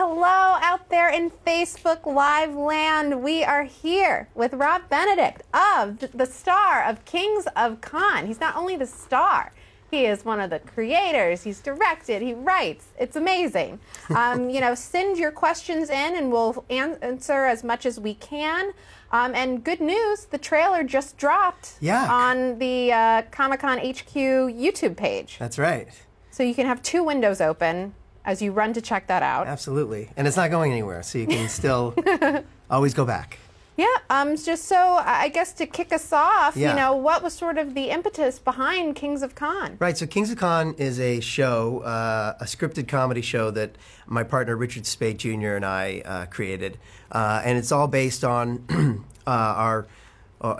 Hello out there in Facebook Live land. We are here with Rob Benedict, the star of Kings of Con. He's not only the star, he is one of the creators. He's directed, he writes. It's amazing. Send your questions in and we'll answer as much as we can. And good news, the trailer just dropped on the ComicCon HQ YouTube page. That's right. So you can have two windows open as you run to check that out. Absolutely. And it's not going anywhere, so you can still always go back. Yeah, just so, I guess to kick us off, what was sort of the impetus behind Kings of Con? Right, so Kings of Con is a show, a scripted comedy show that my partner Richard Spade Jr. and I created. And it's all based on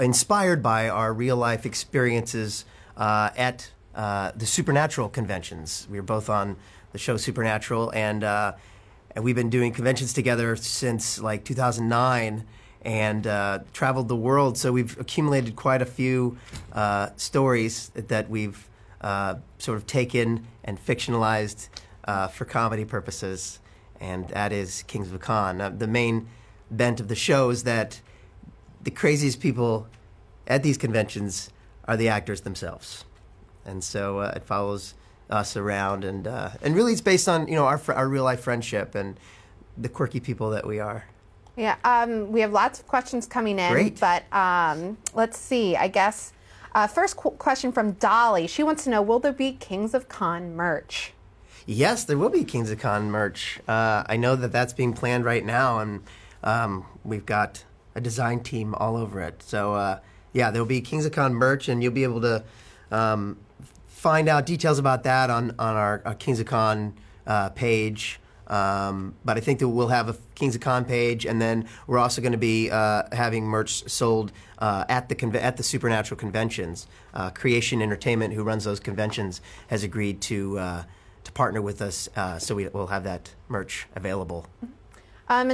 inspired by our real-life experiences at the Supernatural conventions. We were both on the show Supernatural, and we've been doing conventions together since like 2009 and traveled the world. So we've accumulated quite a few stories that we've sort of taken and fictionalized for comedy purposes, and that is Kings of Con. The main bent of the show is that the craziest people at these conventions are the actors themselves. And so it follows us around, and really it's based on our real life friendship and the quirky people that we are. Yeah, we have lots of questions coming in. Great. But let's see. I guess first question from Dolly. She wants to know: will there be Kings of Con merch? Yes, there will be Kings of Con merch. I know that that's being planned right now, and we've got a design team all over it. So yeah, there will be Kings of Con merch, and you'll be able to find out details about that on our Kings of Con page. But I think that we'll have a Kings of Con page, and then we're also going to be having merch sold at the Supernatural conventions. Creation Entertainment, who runs those conventions, has agreed to partner with us, so we'll have that merch available. As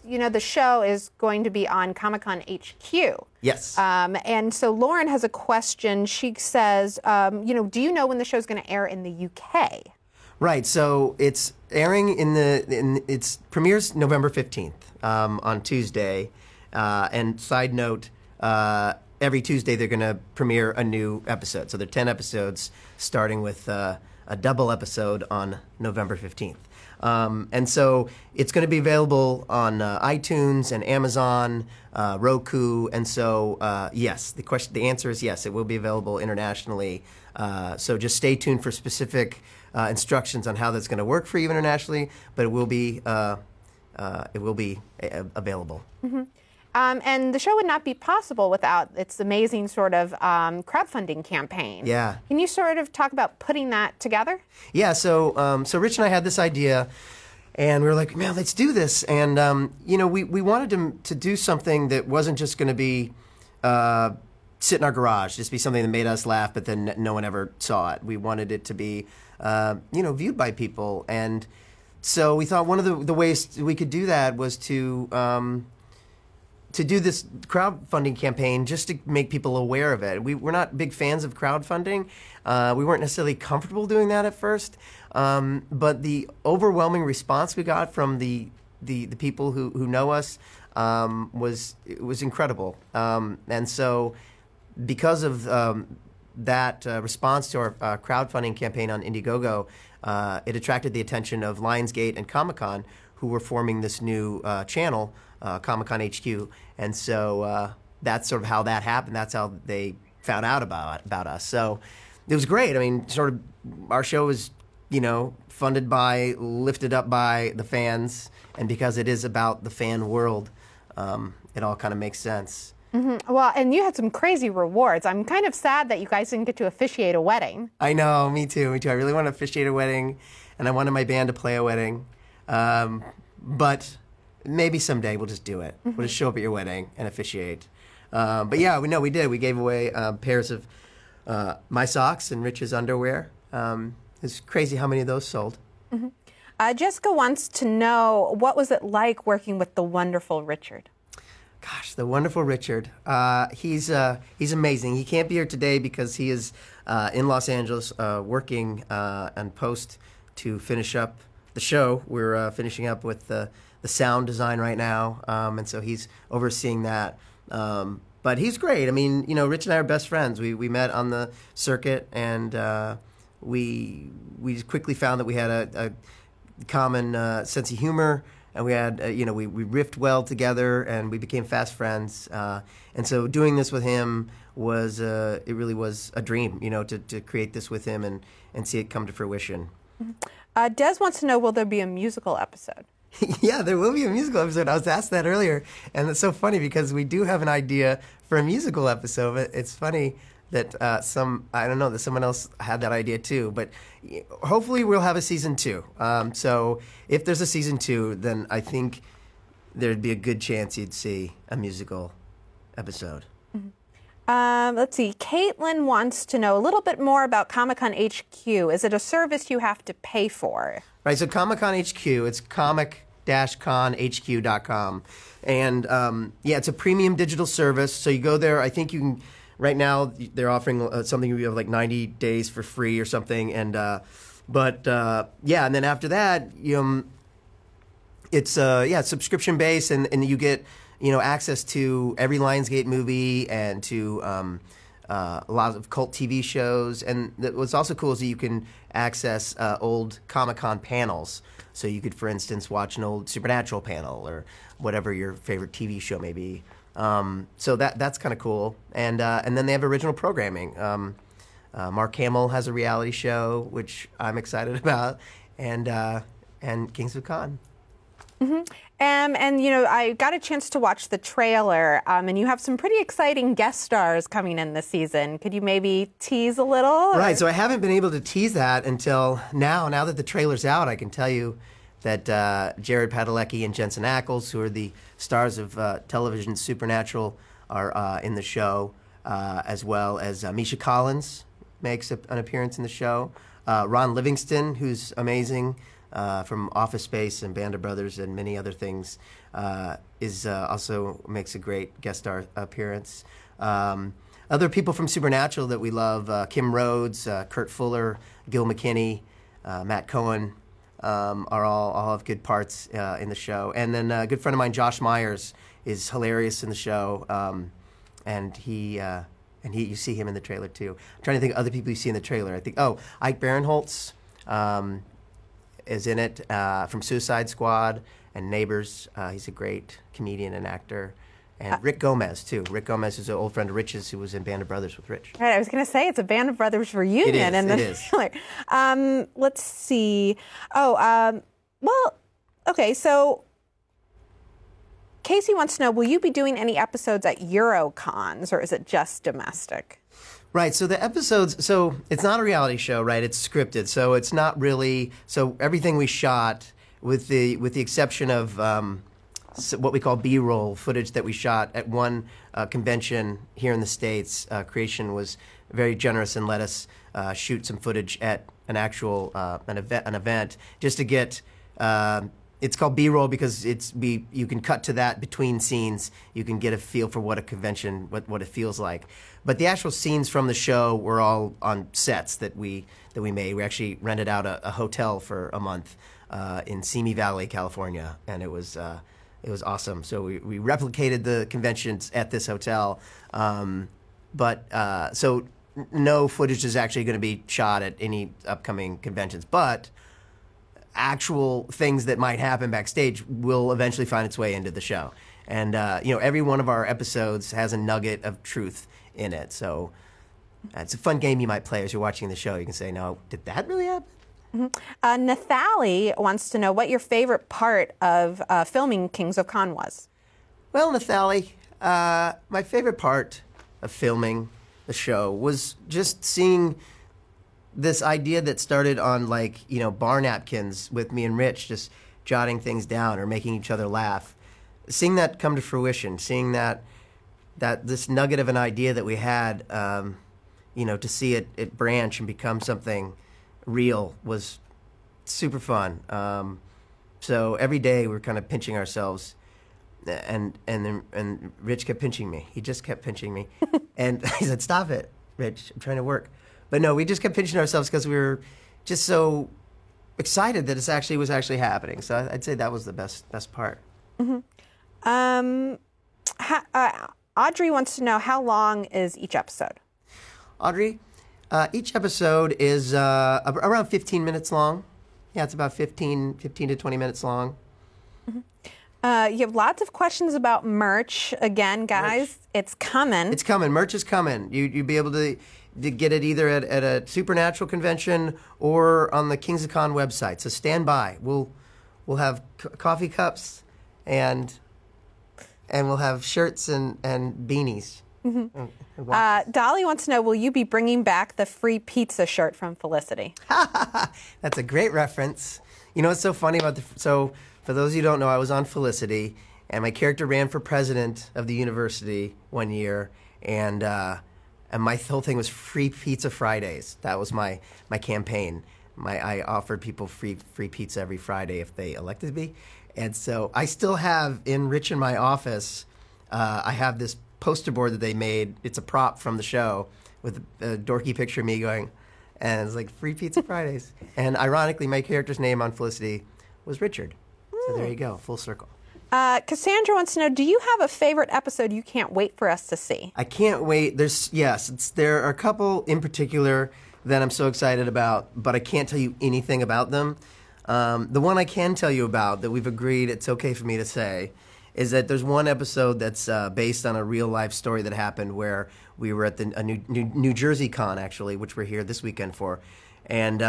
the show is going to be on ComicCon HQ. Yes. And so Lauren has a question. She says, do you know when the show is going to air in the UK? Right. So it's airing it premieres November 15th on Tuesday. And side note, every Tuesday they're going to premiere a new episode. So there are 10 episodes, starting with a double episode on November 15th. And so it's going to be available on iTunes and Amazon, Roku, and so yes, the answer is yes, it will be available internationally. So just stay tuned for specific instructions on how that's going to work for you internationally, but it will be available. Mm-hmm. And the show would not be possible without its amazing sort of crowdfunding campaign. Yeah. Can you sort of talk about putting that together? Yeah, so Rich and I had this idea, and we were like, man, let's do this. And, we wanted to do something that wasn't just going to be sit in our garage, just be something that made us laugh, but then no one ever saw it. We wanted it to be, viewed by people. And so we thought one of the ways we could do that was to do this crowdfunding campaign just to make people aware of it. We're not big fans of crowdfunding. We weren't necessarily comfortable doing that at first, but the overwhelming response we got from the people who know us was incredible. And so because of that response to our crowdfunding campaign on Indiegogo, it attracted the attention of Lionsgate and ComicCon, who were forming this new channel, ComicCon HQ, and so that's sort of how that happened. That's how they found out about us. So it was great. I mean, sort of our show was, funded by, lifted up by the fans, and because it is about the fan world, it all kind of makes sense. Mm-hmm. Well, and you had some crazy rewards. I'm kind of sad that you guys didn't get to officiate a wedding. I know, me too. I really want to officiate a wedding, and I wanted my band to play a wedding. But maybe someday we'll just do it. Mm-hmm. We'll just show up at your wedding and officiate. But yeah, we did. We gave away pairs of my socks and Rich's underwear. It's crazy how many of those sold. Mm-hmm. Jessica wants to know, what was it like working with the wonderful Richard? Gosh, the wonderful Richard. He's amazing. He can't be here today because he is in Los Angeles working on post to finish up the show. We're finishing up with the sound design right now, and so he's overseeing that. But he's great. I mean, you know, Rich and I are best friends. We met on the circuit, and we quickly found that we had a common sense of humor, and we had we riffed well together, and we became fast friends. And so doing this with him was it really was a dream, you know, to create this with him and see it come to fruition. Des wants to know, will there be a musical episode? Yeah, there will be a musical episode. I was asked that earlier, and it's so funny because we do have an idea for a musical episode. It's funny that that someone else had that idea too. But hopefully we'll have a season 2. So if there's a season 2, then I think there'd be a good chance you'd see a musical episode. Let's see. Caitlin wants to know a little bit more about ComicCon HQ. Is it a service you have to pay for? Right, so ComicCon HQ, it's comic-conhq.com. And yeah, it's a premium digital service. So you go there, I think you can, right now they're offering something you have like 90 days for free or something. And yeah, and then after that, it's subscription based, and you get access to every Lionsgate movie and to a lot of cult TV shows. And what's also cool is that you can access old Comic-Con panels. So you could, for instance, watch an old Supernatural panel or whatever your favorite TV show may be. So that's kind of cool. And then they have original programming. Mark Hamill has a reality show, which I'm excited about, and Kings of Con. Mm-hmm. And I got a chance to watch the trailer, and you have some pretty exciting guest stars coming in this season. Could you maybe tease a little? Right, so I haven't been able to tease that until now. Now that the trailer's out, I can tell you that Jared Padalecki and Jensen Ackles, who are the stars of television Supernatural, are in the show, as well as Misha Collins makes an appearance in the show. Ron Livingston, who's amazing, from Office Space and Band of Brothers and many other things, also makes a great guest star appearance. Other people from Supernatural that we love, Kim Rhodes, Kurt Fuller, Gil McKinney, Matt Cohen, are all have good parts in the show. And then a good friend of mine, Josh Myers, is hilarious in the show, and you see him in the trailer too. I'm trying to think of other people you see in the trailer. I think Ike Barinholtz is in it, from Suicide Squad and Neighbors. He's a great comedian and actor. And Rick Gomez, too. Rick Gomez is an old friend of Rich's who was in Band of Brothers with Rich. Right, I was going to say, it's a Band of Brothers reunion. It is. Let's see. Okay, so Casey wants to know, will you be doing any episodes at EuroCons, or is it just domestic? Right, so the episodes, so it's not a reality show, right? It's scripted, so it's not really, so everything we shot, with the exception of what we call B-roll footage that we shot at one convention here in the States, Creation was very generous and let us shoot some footage at an actual an event, just to get. It's called B-roll because you can cut to that between scenes. You can get a feel for what a convention, what it feels like. But the actual scenes from the show were all on sets that we made. We actually rented out a hotel for a month in Simi Valley, California, and it was awesome. So we replicated the conventions at this hotel, so no footage is actually going to be shot at any upcoming conventions, but actual things that might happen backstage will eventually find its way into the show. And every one of our episodes has a nugget of truth in it. So it's a fun game you might play as you're watching the show. You can say, no, did that really happen? Mm-hmm. Nathali wants to know what your favorite part of filming Kings of Con was. Well, Nathali, my favorite part of filming the show was just seeing this idea that started on bar napkins with me and Rich, just jotting things down or making each other laugh. Seeing that come to fruition, seeing that this nugget of an idea that we had, to see it branch and become something real was super fun. So every day we're kind of pinching ourselves, and Rich kept pinching me. He just kept pinching me, and he said, "Stop it, Rich. I'm trying to work." But no, we just kept pinching ourselves because we were just so excited that it was actually happening. So I'd say that was the best part. Audrey wants to know, how long is each episode? Audrey, each episode is around 15 minutes long. Yeah, it's about 15 to 20 minutes long. You have lots of questions about merch. Again, guys, merch. It's coming. It's coming. Merch is coming. You'll be able to get it either at a Supernatural convention or on the Kings of Con website. So stand by. We'll have coffee cups and we'll have shirts and beanies. Dolly wants to know, will you be bringing back the free pizza shirt from Felicity? That's a great reference. You know what's so funny about so for those of you who don't know, I was on Felicity, and my character ran for president of the university one year, and my whole thing was free pizza Fridays. That was my campaign. I offered people free pizza every Friday if they elected me, and so I still have in my office. I have this poster board that they made. It's a prop from the show with a dorky picture of me going, and it's like free pizza Fridays. And ironically, my character's name on Felicity was Richard. So there you go, full circle. Cassandra wants to know, do you have a favorite episode you can't wait for us to see? I can't wait. There are a couple in particular that I'm so excited about, but I can't tell you anything about them. The one I can tell you about that we've agreed it's okay for me to say is that there's one episode that's based on a real-life story that happened where we were at the New Jersey Con, actually, which we're here this weekend for. And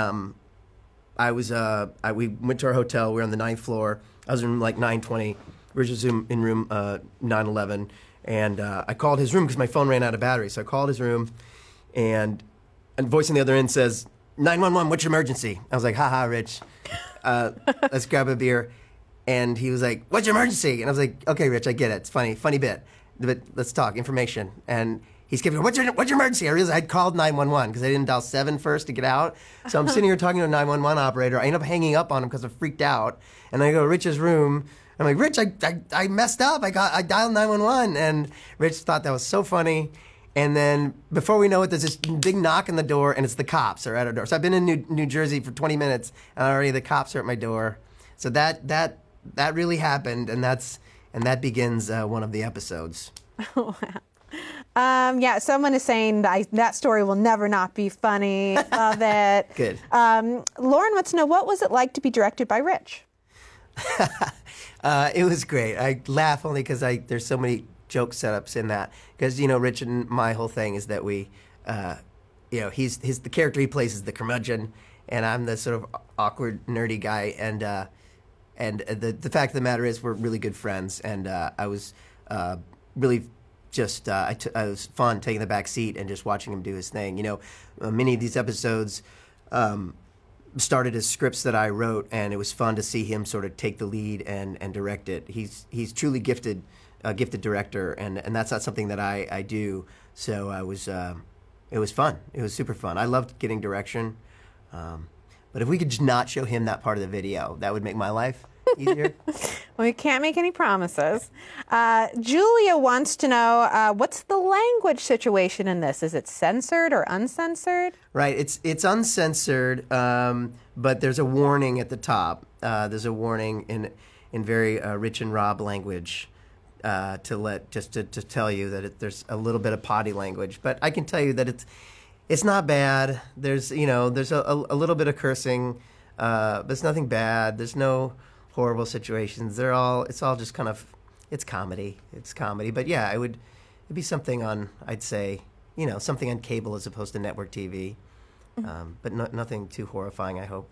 we went to our hotel. We were on the 9th floor. I was in room like 920. Richard's in room 911. And I called his room because my phone ran out of battery. So I called his room, and a voice on the other end says, 911, what's your emergency? I was like, haha, Rich, let's grab a beer. And he was like, what's your emergency? And I was like, okay, Rich, I get it. It's funny bit. But let's talk information. And he's giving me, what's your emergency? I realized I'd called 911 because I didn't dial 7 first to get out. So I'm sitting here talking to a 911 operator. I end up hanging up on him because I freaked out. And I go to Rich's room. I'm like, Rich, I messed up. I dialed 911. And Rich thought that was so funny. And then before we know it, there's this big knock on the door, and it's the cops are at our door. So I've been in New Jersey for 20 minutes, and already the cops are at my door. So that really happened, and that begins one of the episodes. Oh, wow. Yeah, someone is saying that story will never not be funny. Love it. Good. Lauren wants to know, what was it like to be directed by Rich? It was great. I laugh only because there's so many joke setups in that. Because, Rich and my whole thing is that we, he's the character he plays is the curmudgeon, and I'm the sort of awkward, nerdy guy, and the fact of the matter is we're really good friends, and I was really just it was fun taking the back seat and just watching him do his thing. Many of these episodes started as scripts that I wrote, and it was fun to see him sort of take the lead and direct it. He's truly gifted director, and that's not something that I do. So it was fun. It was super fun. I loved getting direction. But if we could just not show him that part of the video, that would make my life easier. Well, we can't make any promises. Julia wants to know, what's the language situation in this? Is it censored or uncensored? Right. It's uncensored, but there's a warning at the top. There's a warning in very Rich and Rob language to tell you that there's a little bit of potty language. But I can tell you that it's not bad. There's a little bit of cursing, but it's nothing bad. There's no horrible situations. It's all just kind of, it's comedy. It's comedy. But yeah, it'd be something on, I'd say, something on cable as opposed to network TV. But nothing too horrifying, I hope.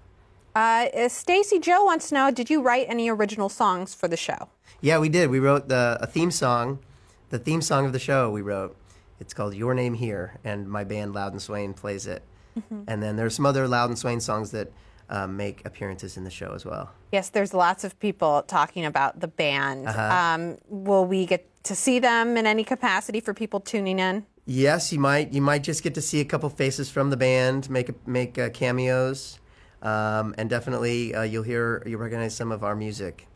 Stacy Joe wants to know, did you write any original songs for the show? Yeah, we did. We wrote a theme song. The theme song of the show we wrote. It's called Your Name Here, and my band Loud and Swain plays it. And then there's some other Loud and Swain songs that make appearances in the show as well. Yes, there's lots of people talking about the band. Will we get to see them in any capacity for people tuning in? Yes, you might. You might just get to see a couple faces from the band, make cameos, and definitely you'll recognize some of our music.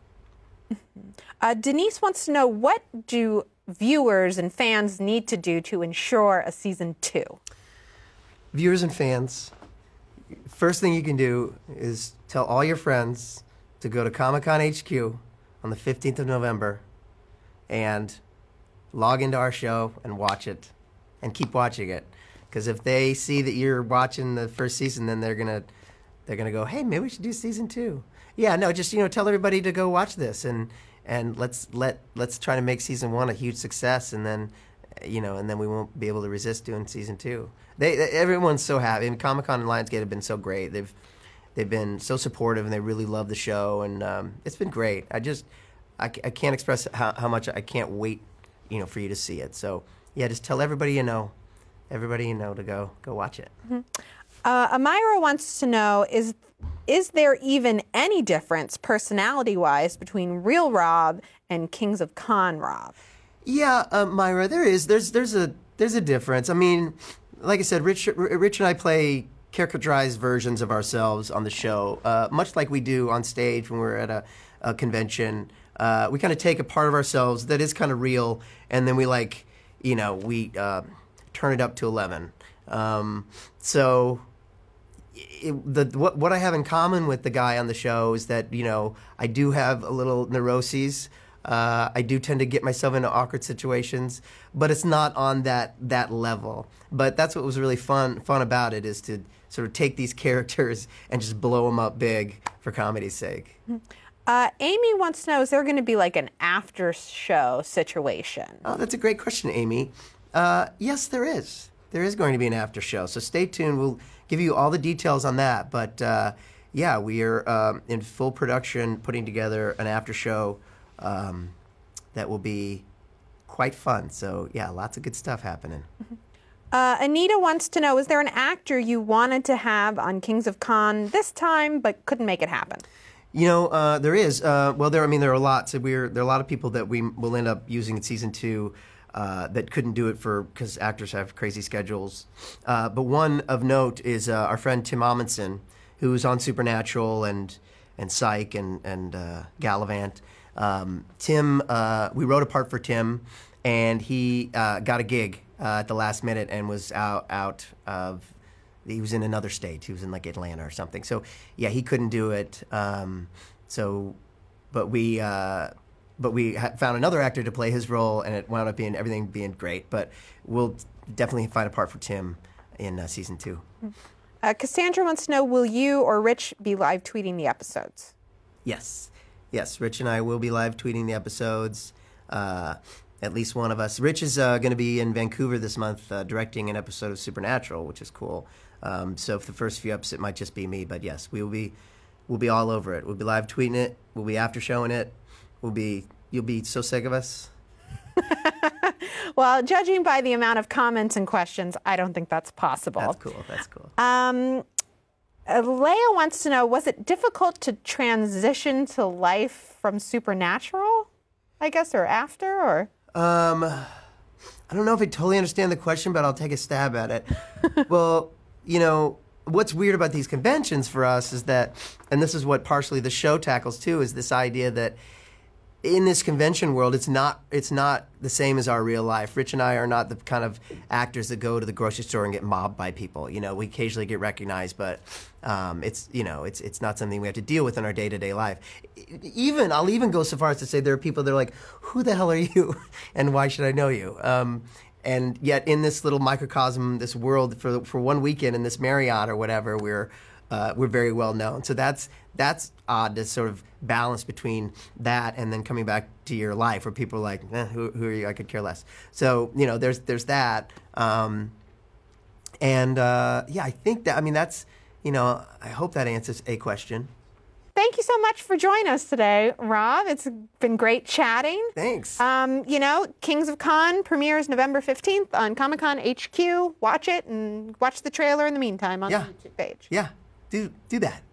Denise wants to know, what do viewers and fans need to do to ensure a season 2? Viewers and fans, first thing you can do is tell all your friends to go to ComicCon HQ on the 15th of November and log into our show and watch it and keep watching it. Because if they see that you're watching the first season, then they're gonna go, hey, maybe we should do season 2. Yeah, no, just tell everybody to go watch this and let's try to make season 1 a huge success, and then and then we won't be able to resist doing season 2. Everyone's so happy, and ComicCon and Lionsgate have been so great. They've been so supportive, and they really love the show, and it's been great. I can't express how much I can't wait for you to see it. So yeah, just tell everybody to go watch it. Mm-hmm. Amira wants to know, is there even any difference personality-wise between Real Rob and Kings of Con Rob? Yeah, Myra, there is. There's a difference. I mean, like I said, Rich and I play caricaturized versions of ourselves on the show, much like we do on stage when we're at a convention. We kind of take a part of ourselves that is kind of real, and then we turn it up to 11. So what I have in common with the guy on the show is that I do have a little neuroses. I do tend to get myself into awkward situations, but it's not on that level. But that's what was really fun about it, is to sort of take these characters and just blow them up big for comedy's sake. Amy wants to know, is there going to be like an after show situation? Oh, that's a great question, Amy. Yes, there is. There is going to be an after show, so stay tuned. We'll give you all the details on that. But yeah, we are in full production putting together an after show that will be quite fun. So yeah, lots of good stuff happening. Mm-hmm. Anita wants to know, is there an actor you wanted to have on Kings of Con this time but couldn't make it happen? There is. Well, there are lots. There are a lot of people that we will end up using in season 2 that couldn't do it because actors have crazy schedules. But one of note is our friend Tim Amundsen, who's on Supernatural and Psych and Gallivant. Tim, we wrote a part for Tim, and he got a gig at the last minute and was out of. He was in another state. He was in like Atlanta or something. So yeah, he couldn't do it. But we found another actor to play his role, and it wound up everything being great. But we'll definitely find a part for Tim in season 2. Cassandra wants to know, will you or Rich be live tweeting the episodes? Yes, Rich and I will be live tweeting the episodes. At least one of us. Rich is going to be in Vancouver this month directing an episode of Supernatural, which is cool. So for the first few episodes, it might just be me. But yes, we'll be all over it. We'll be live tweeting it. We'll be after showing it. You'll be so sick of us. Well, judging by the amount of comments and questions, I don't think that's possible. That's cool. Leia wants to know, was it difficult to transition to life from Supernatural, I guess, or after, or? I don't know if I totally understand the question, but I'll take a stab at it. Well, what's weird about these conventions for us is that, and this is what partially the show tackles too, is this idea that in this convention world, it's not the same as our real life. Rich and I are not the kind of actors that go to the grocery store and get mobbed by people. We occasionally get recognized, but it's not something we have to deal with in our day-to-day life. I'll even go so far as to say there are people that are like, "Who the hell are you, and why should I know you?" And yet, in this little microcosm, this world, for one weekend in this Marriott or whatever, we're very well known. So that's odd to sort of balance between that and then coming back to your life where people are like, who are you? I could care less. So there's that. Yeah, I think that. I mean, that's I hope that answers a question. Thank you so much for joining us today, Rob. It's been great chatting. Thanks. Kings of Con premieres November 15th on ComicCon HQ. Watch it and watch the trailer in the meantime on the YouTube page. Yeah, do that.